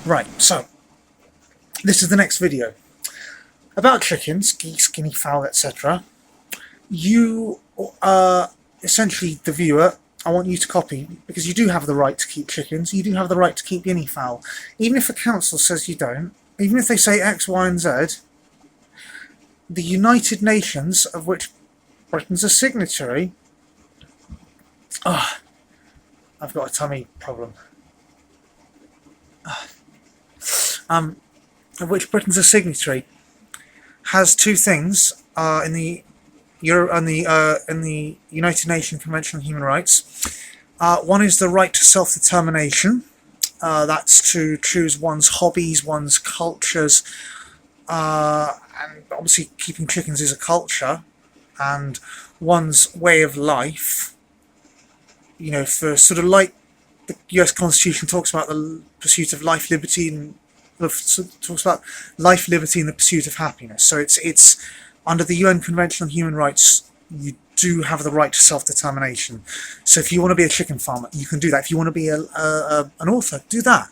Right, so this is the next video about chickens, geese, guinea fowl, etc. You, essentially the viewer, I want you to copy, because you do have the right to keep chickens, you do have the right to keep guinea fowl. Even if the council says you don't, even if they say X, Y and Z, the United Nations, of which Britain's a signatory, I've got a tummy problem. Of which Britain's a signatory, has two things in the United Nations Convention on Human Rights. One is the right to self-determination. That's to choose one's hobbies, one's cultures, and obviously keeping chickens is a culture, and one's way of life. You know, for sort of like the US Constitution talks about the pursuit of life, liberty, and talks about life, liberty, and the pursuit of happiness. So it's under the UN Convention on Human Rights, you do have the right to self-determination. So if you want to be a chicken farmer, you can do that. If you want to be an author, do that.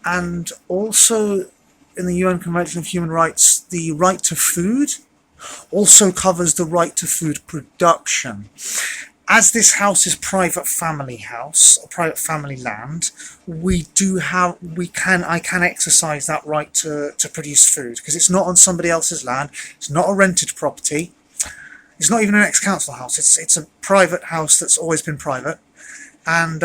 And also in the UN Convention of Human Rights, the right to food also covers the right to food production. As this house is private family house, or private family land, I can exercise that right to produce food, because it's not on somebody else's land. It's not a rented property. It's not even an ex-council house. It's a private house that's always been private, and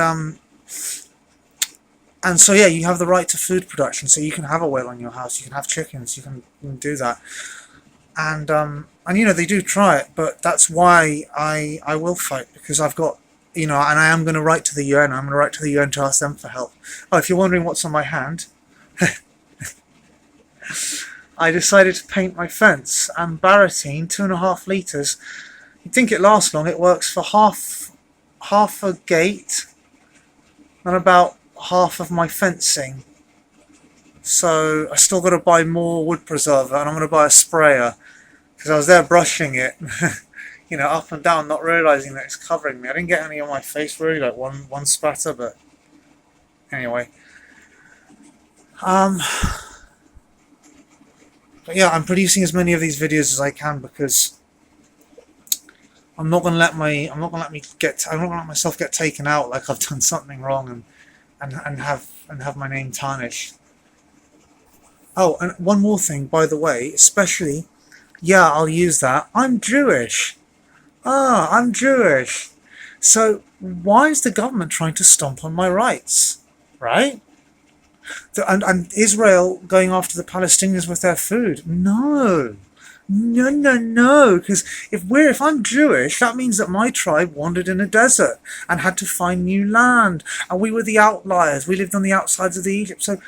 so yeah, you have the right to food production. So you can have a well on your house. You can have chickens. You can do that. And you know, they do try it, but that's why I will fight, because I've got, you know, and I am going to write to the UN. I'm going to write to the UN to ask them for help. Oh, if you're wondering what's on my hand, I decided to paint my fence. And Barotene, 2.5 litres. You'd think it lasts long. It works for half a gate and about half of my fencing. So I still got to buy more wood preserver, and I'm going to buy a sprayer, because I was there brushing it, you know, up and down, not realising that it's covering me. I didn't get any on my face really, like one spatter, but anyway. But yeah, I'm producing as many of these videos as I can, because I'm not going to let myself get taken out like I've done something wrong and have my name tarnished. Oh, and one more thing, by the way, especially, yeah, I'll use that. I'm Jewish. I'm Jewish. So why is the government trying to stomp on my rights, right? And Israel going after the Palestinians with their food? No, because if I'm Jewish, that means that my tribe wandered in a desert and had to find new land, and we were the outliers. We lived on the outsides of Egypt. So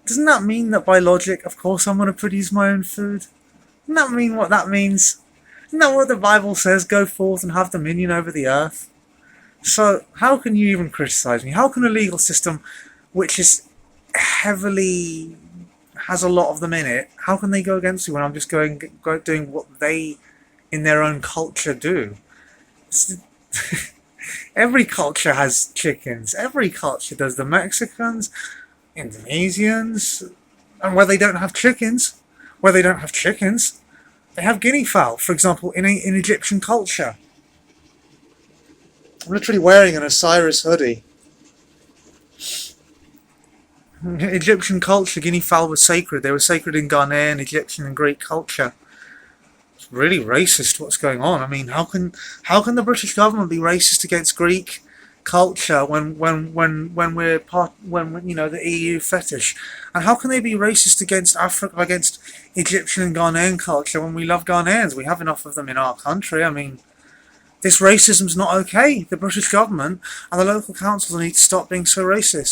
doesn't that mean that by logic, of course, I'm going to produce my own food? Doesn't that mean what that means? Isn't that what the Bible says? Go forth and have dominion over the earth. So how can you even criticize me? How can a legal system, which is heavily, has a lot of them in it, how can they go against me when I'm just doing what they, in their own culture, do? Every culture has chickens. Every culture does. The Mexicans, Indonesians, and where they don't have chickens, they have guinea fowl. For example, in Egyptian culture, I'm literally wearing an Osiris hoodie. In Egyptian culture, guinea fowl was sacred. They were sacred in Ghanaian, Egyptian, and Greek culture. It's really racist what's going on. I mean, how can the British government be racist against Greek culture when we're you know, the EU fetish? And how can they be racist against against Egyptian and Ghanaian culture when we love Ghanaians? We have enough of them in our country. I mean, this racism's not okay. The British government and the local councils need to stop being so racist.